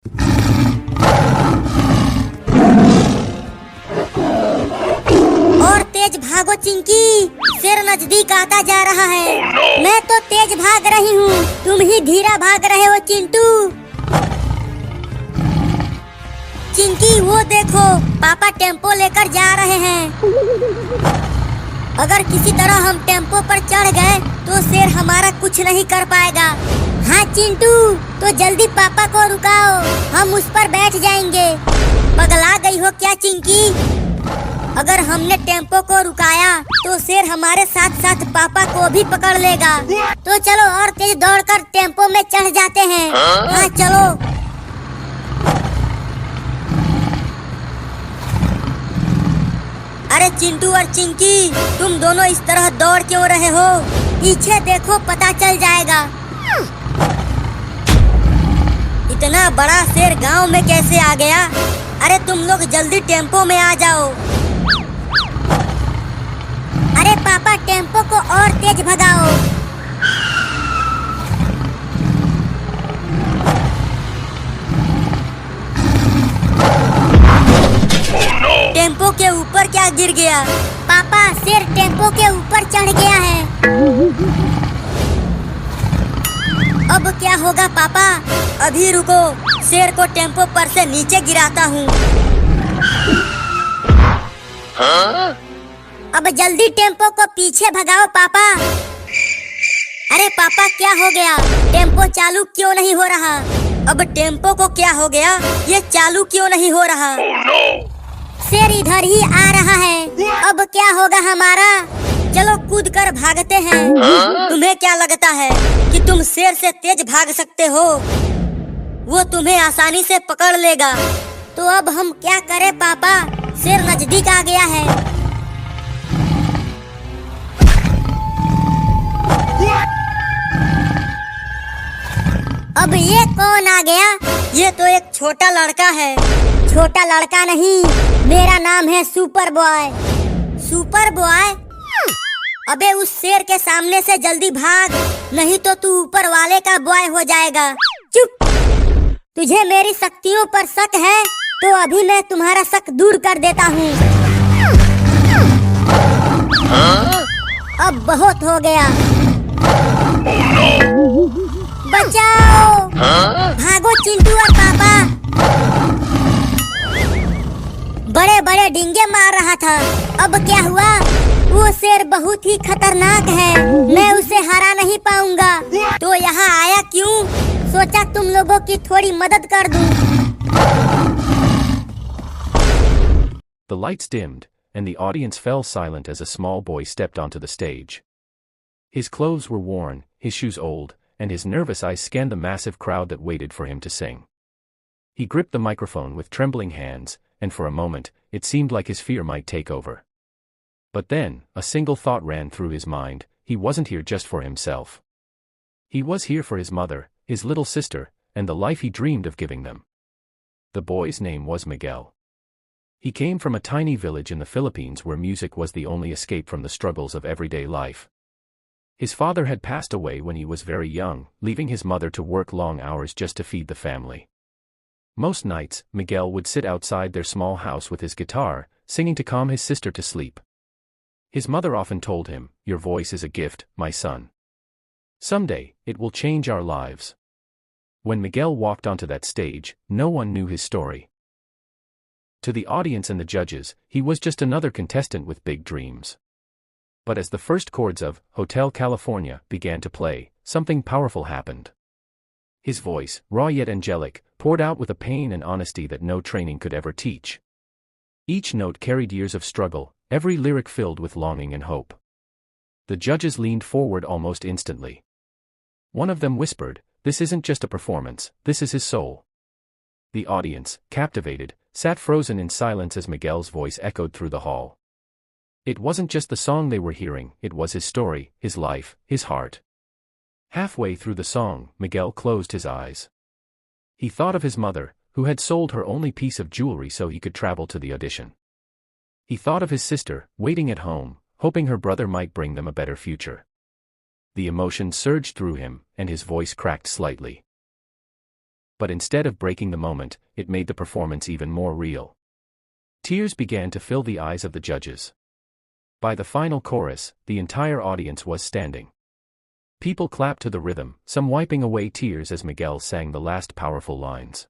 और तेज भागो चिंकी, शेर नजदीक आता जा रहा है। मैं तो तेज भाग रही हूँ, तुम ही धीरा भाग रहे हो चिंटू। चिंकी वो देखो, पापा टेम्पो लेकर जा रहे हैं। अगर किसी तरह हम टेम्पो पर चढ़ गए तो शेर हमारा कुछ नहीं कर पाएगा। हाँ चिंटू, तो जल्दी पापा को रुकाओ, हम उस पर बैठ जाएंगे। पगला गई हो क्या चिंकी? अगर हमने टेम्पो को रुकाया तो शेर हमारे साथ साथ पापा को भी पकड़ लेगा। तो चलो और तेज दौड़कर टेम्पो में चढ़ जाते हैं। हाँ चलो। अरे चिंटू और चिंकी, तुम दोनों इस तरह दौड़ क्यों रहे हो? पीछे देखो, पता चल जाएगा। इतना बड़ा शेर गांव में कैसे आ गया? अरे तुम लोग जल्दी टेम्पो में आ जाओ। अरे पापा, टेम्पो को और तेज भगाओ। टेम्पो के ऊपर क्या गिर गया? पापा, शेर टेम्पो के ऊपर चढ़ गया है। अब क्या होगा पापा? अभी रुको, शेर को टेम्पो पर से नीचे गिराता हूँ। अब जल्दी टेम्पो को पीछे भगाओ पापा। अरे पापा, क्या हो गया? टेम्पो चालू क्यों नहीं हो रहा? अब टेम्पो को क्या हो गया? ये चालू क्यों नहीं हो रहा? शेर इधर ही आ रहा है। अब क्या होगा हमारा? चलो कूद कर भागते हैं। तुम्हें क्या लगता है कि तुम शेर से तेज भाग सकते हो? वो तुम्हें आसानी से पकड़ लेगा। तो अब हम क्या करें पापा? शेर नजदीक आ गया है। अब ये कौन आ गया? ये तो एक छोटा लड़का है। छोटा लड़का नहीं, मेरा नाम है सुपर बॉय। Super boy? अबे उस शेर के सामने से जल्दी भाग, नहीं तो तू ऊपर वाले का बॉय हो जाएगा। चुप! तुझे मेरी शक्तियों पर शक है तो अभी मैं तुम्हारा शक दूर कर देता हूँ। अब बहुत हो गया। बचाओ! भागो चिंटू और पापा। बड़े बड़े डींगे मार रहा था। अब क्या हुआ? वो शेर बहुत ही खतरनाक है, मैं उसे हरा नहीं पाऊंगा। तो यहाँ आया क्यों? सोचा तुम लोगों की थोड़ी मदद कर दूं। The lights dimmed, and the audience fell silent as a small boy stepped onto the stage. His clothes were worn, his shoes old, and his nervous eyes scanned the massive crowd that waited for him to sing. He gripped the microphone with trembling hands, and for a moment, it seemed like his fear might take over. But then, a single thought ran through his mind: he wasn't here just for himself. He was here for his mother, his little sister, and the life he dreamed of giving them. The boy's name was Miguel. He came from a tiny village in the Philippines where music was the only escape from the struggles of everyday life. His father had passed away when he was very young, leaving his mother to work long hours just to feed the family. Most nights, Miguel would sit outside their small house with his guitar, singing to calm his sister to sleep. His mother often told him, "Your voice is a gift, my son. Someday, it will change our lives." When Miguel walked onto that stage, no one knew his story. To the audience and the judges, he was just another contestant with big dreams. But as the first chords of Hotel California began to play, something powerful happened. His voice, raw yet angelic, poured out with a pain and honesty that no training could ever teach. Each note carried years of struggle, every lyric filled with longing and hope. The judges leaned forward almost instantly. One of them whispered, "This isn't just a performance, this is his soul." The audience, captivated, sat frozen in silence as Miguel's voice echoed through the hall. It wasn't just the song they were hearing, it was his story, his life, his heart. Halfway through the song, Miguel closed his eyes. He thought of his mother, who had sold her only piece of jewelry so he could travel to the audition. He thought of his sister, waiting at home, hoping her brother might bring them a better future. The emotion surged through him, and his voice cracked slightly. but instead of breaking the moment, it made the performance even more real. Tears began to fill the eyes of the judges. By the final chorus, the entire audience was standing. People clapped to the rhythm, some wiping away tears as Miguel sang the last powerful lines.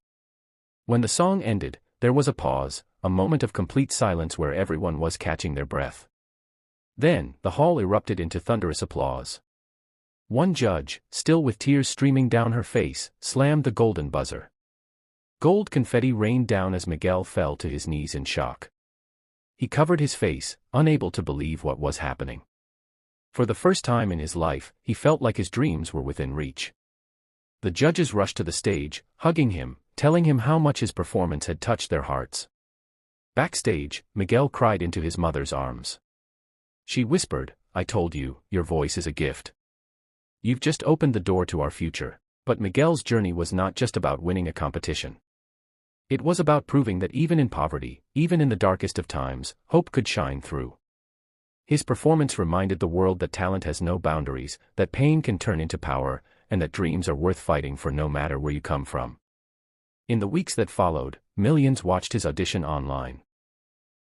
When the song ended, there was a pause, a moment of complete silence where everyone was catching their breath. Then, the hall erupted into thunderous applause. One judge, still with tears streaming down her face, slammed the golden buzzer. Gold confetti rained down as Miguel fell to his knees in shock. He covered his face, unable to believe what was happening. For the first time in his life, he felt like his dreams were within reach. The judges rushed to the stage, hugging him, telling him how much his performance had touched their hearts. Backstage, Miguel cried into his mother's arms. She whispered, "I told you, your voice is a gift. You've just opened the door to our future." But Miguel's journey was not just about winning a competition. It was about proving that even in poverty, even in the darkest of times, hope could shine through. His performance reminded the world that talent has no boundaries, that pain can turn into power, and that dreams are worth fighting for no matter where you come from. In the weeks that followed, millions watched his audition online.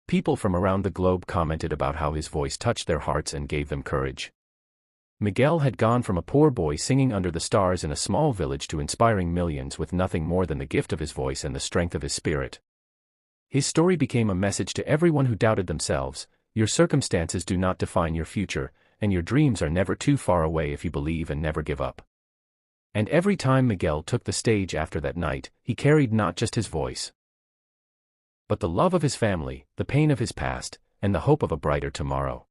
People from around the globe commented about how his voice touched their hearts and gave them courage. Miguel had gone from a poor boy singing under the stars in a small village to inspiring millions with nothing more than the gift of his voice and the strength of his spirit. His story became a message to everyone who doubted themselves: your circumstances do not define your future, and your dreams are never too far away if you believe and never give up. And every time Miguel took the stage after that night, he carried not just his voice, but the love of his family, the pain of his past, and the hope of a brighter tomorrow.